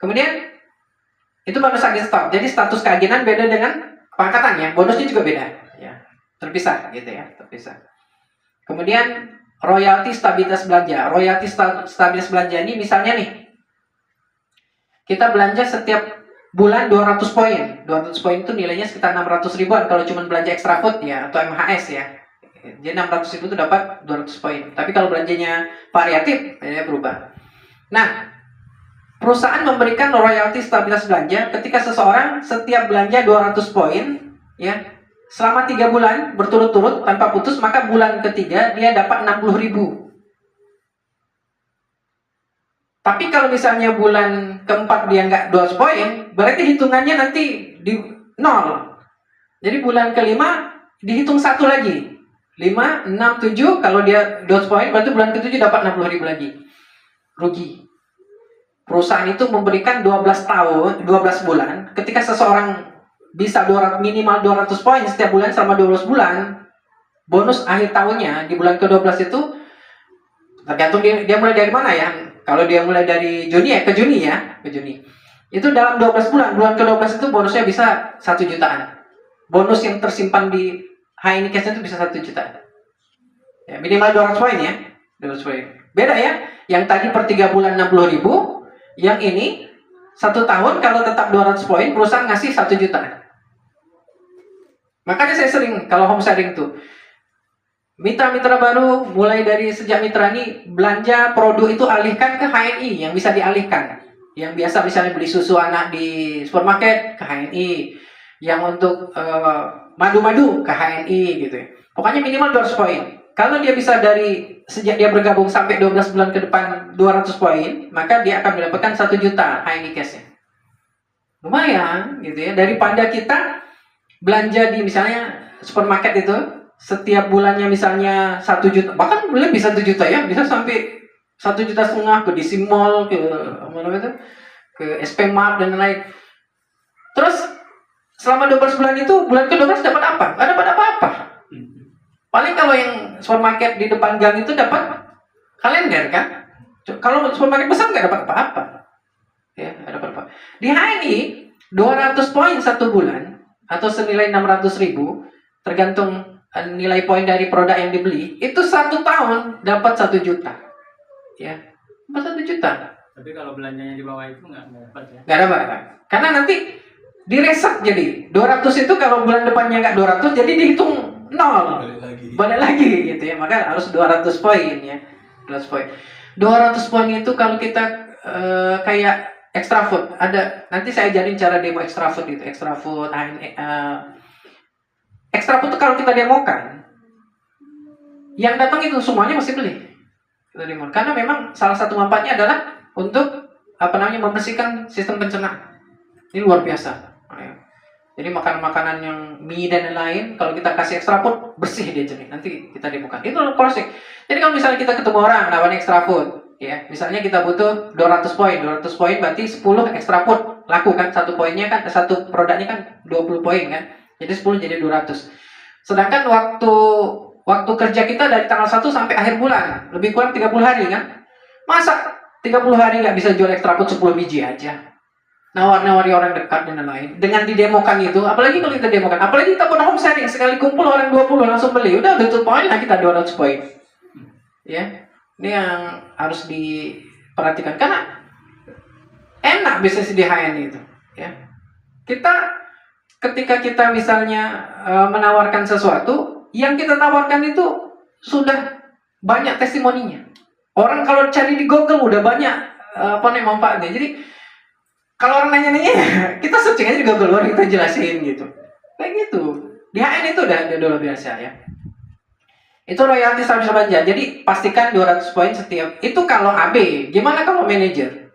Kemudian itu bonus agent stop. Jadi status keagenan beda dengan pangkatan ya. Bonusnya juga beda ya. Terpisah gitu ya, terpisah. Kemudian royalti stabilitas belanja. Royalti stabilitas belanja ini misalnya nih, kita belanja setiap bulan 200 poin. 200 poin itu nilainya sekitar 600 ribuan kalau cuma belanja extra food ya atau MHS ya. Jadi 600 ribu itu dapat 200 poin. Tapi kalau belanjanya variatif, ya berubah. Nah, perusahaan memberikan royalti stabilitas belanja ketika seseorang setiap belanja 200 poin ya, selama 3 bulan berturut-turut tanpa putus, maka bulan ketiga dia dapat 60 ribu. Tapi kalau misalnya bulan keempat dia nggak 200 poin, berarti hitungannya nanti di nol. Jadi bulan kelima dihitung satu lagi. 5, 6, 7, kalau dia 200 poin, berarti bulan ke-7 dapat 60 ribu lagi. Rugi. Perusahaan itu memberikan 12 tahun, 12 bulan, ketika seseorang bisa minimal 200 poin setiap bulan selama 12 bulan, bonus akhir tahunnya di bulan ke-12 itu, tergantung dia mulai dari mana ya. Kalau dia mulai dari Juni ya, ke Juni. Itu dalam 12 bulan, bulan ke-12 itu bonusnya bisa 1 jutaan. Bonus yang tersimpan di high cash itu bisa 1 juta. Ya, minimal 200 poin ya. 200 poin. Beda ya. Yang tadi per 3 bulan 60 ribu. Yang ini 1 tahun kalau tetap 200 poin, perusahaan ngasih 1 juta. Makanya saya sering kalau home sharing tuh, mitra-mitra baru mulai dari sejak mitra ini belanja produk itu alihkan ke HNI yang bisa dialihkan. Yang biasa misalnya beli susu anak di supermarket ke HNI. Yang untuk madu-madu ke HNI gitu ya. Pokoknya minimal 200 poin. Kalau dia bisa dari sejak dia bergabung sampai 12 bulan ke depan 200 poin, maka dia akan mendapatkan 1 juta HNI cash-nya. Lumayan gitu ya. Daripada kita belanja di misalnya supermarket itu setiap bulannya misalnya 1 juta, bahkan lebih 1 juta ya, bisa sampai 1,5 juta ke DC Mall, ke mana itu, ke SP Mart dan lain-lain. Terus selama 12 bulan itu, bulan ke-12 dapat apa? Nggak dapat apa-apa. Paling kalau yang supermarket di depan gang itu dapat kalender kan? Kalau supermarket besar nggak dapat apa-apa. Ya, nggak dapat apa. Di HNI 200 poin 1 bulan atau senilai 600 ribu, tergantung nilai poin dari produk yang dibeli, itu 1 tahun dapat 1 juta. Ya, dapat 1 juta. Tapi kalau belanjanya di bawah itu nggak dapat ya? Nggak dapat. Karena nanti direset jadi 200 itu kalau bulan depannya nggak 200 jadi dihitung 0. Balik lagi gitu ya. Maka harus 200 poin ya. 200 poin. 200 poin itu kalau kita kayak extra food, ada nanti saya ajarin cara demo extra food itu. Extra food itu kalau kita demokan, yang datang itu semuanya mesti beli. Kita demo. Karena memang salah satu manfaatnya adalah untuk membersihkan sistem pencernaan. Ini luar biasa. Jadi makanan-makanan yang mie dan lain-lain, kalau kita kasih extra food, bersih dia jernih. Nanti kita demokan. Itu closing. Jadi kalau misalnya kita ketemu orang nawarin extra food, ya, misalnya kita butuh 200 poin. 200 poin berarti 10 extra food laku kan, satu poinnya kan, satu produknya kan 20 poin kan. Jadi 10 jadi 200. Sedangkan waktu kerja kita dari tanggal 1 sampai akhir bulan, lebih kurang 30 hari kan. Masa 30 hari nggak bisa jual extra food 10 biji aja? Nawar-nawari orang dekat dan lain-lain. Dengan didemokan itu, apalagi kalau kita demokan, apalagi kita pun home sharing, sekali kumpul orang 20 langsung beli, udah 20 poin lah kita 200 poin. Ya, ini yang harus diperhatikan karena enak bisnis di HN itu. Ya, ketika kita misalnya menawarkan sesuatu, yang kita tawarkan itu sudah banyak testimoninya. Orang kalau cari di Google udah banyak manfaatnya. Jadi kalau orang nanya-nanya, kita searching aja di Google, baru kita jelasin gitu. Kayak gitu. Di HN itu udah luar biasa ya. Itu royalti stabilitas belanja. Jadi pastikan 200 poin setiap. Itu kalau AB. Gimana kalau manajer?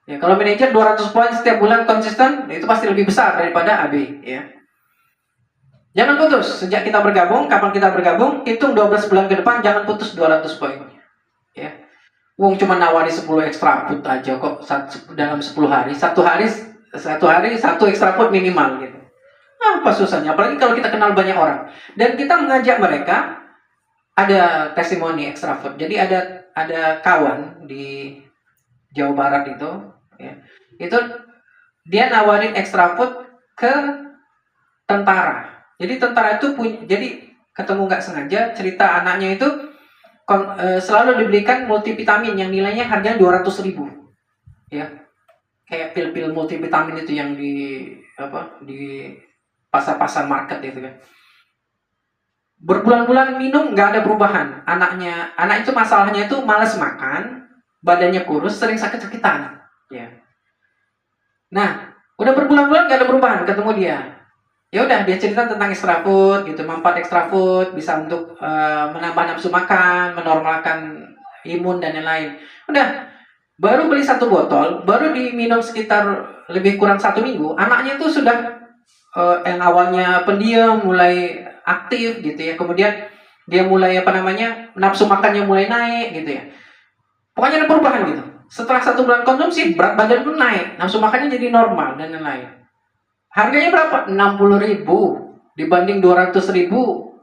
Ya, kalau manajer 200 poin setiap bulan konsisten, itu pasti lebih besar daripada AB. Ya. Jangan putus. Sejak kita bergabung, kapan kita bergabung, hitung 12 bulan ke depan, jangan putus 200 poin. Ya. Wong cuma nawari 10 extra food aja kok dalam 10 hari. Satu hari satu extra food minimal gitu. Apa susahnya? Apalagi kalau kita kenal banyak orang. Dan kita mengajak mereka, ada testimoni extra food. Jadi ada kawan di Jawa Barat itu, ya. Itu dia nawarin extra food ke tentara. Jadi tentara itu jadi ketemu nggak sengaja cerita anaknya itu selalu dibelikan multivitamin yang nilainya harganya 200.000, ya. Kayak pil-pil multivitamin itu yang di pasar-pasar market itu kan. Berbulan-bulan minum nggak ada perubahan. Anak itu masalahnya itu malas makan, badannya kurus, sering sakit-sakitan, ya. Nah, udah berbulan-bulan nggak ada perubahan, ketemu dia. Ya udah, dia cerita tentang extra food gitu, manfaat extra food bisa untuk menambah nafsu makan, menormalkan imun dan lain-lain. Udah, baru beli 1 botol, baru diminum sekitar lebih kurang 1 minggu, anaknya itu sudah yang awalnya pendiam mulai aktif gitu ya, kemudian dia mulai nafsu makannya mulai naik gitu ya. Pokoknya ada perubahan gitu. Setelah 1 bulan konsumsi, berat badan pun naik, nafsu makannya jadi normal dan lain-lain. Harganya berapa? 60.000 dibanding 200.000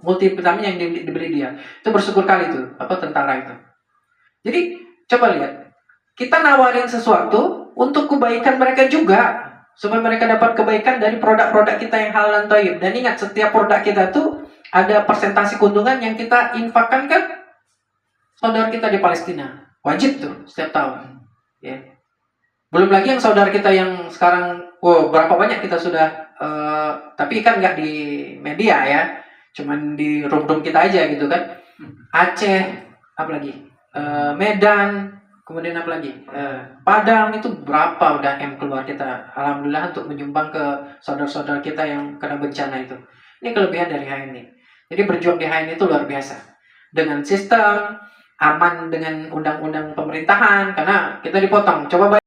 multivitamin yang dibeli dia. Itu bersyukur kali tuh, tentara itu. Jadi coba lihat, kita nawarin sesuatu untuk kebaikan mereka juga, supaya mereka dapat kebaikan dari produk-produk kita yang halal dan thayyib. Dan ingat, setiap produk kita tuh ada persentase keuntungan yang kita infakkan ke saudara kita di Palestina. Wajib tuh setiap tahun, ya. Belum lagi yang saudara kita yang sekarang, berapa banyak kita sudah, tapi kan nggak di media ya, cuman di room kita aja gitu kan. Aceh, apalagi Medan, kemudian apalagi Padang, itu berapa udah keluar kita, alhamdulillah, untuk menyumbang ke saudara-saudara kita yang kena bencana itu. Ini kelebihan dari HNI. Jadi berjuang di HNI itu luar biasa, dengan sistem aman, dengan undang-undang pemerintahan, karena kita dipotong. Coba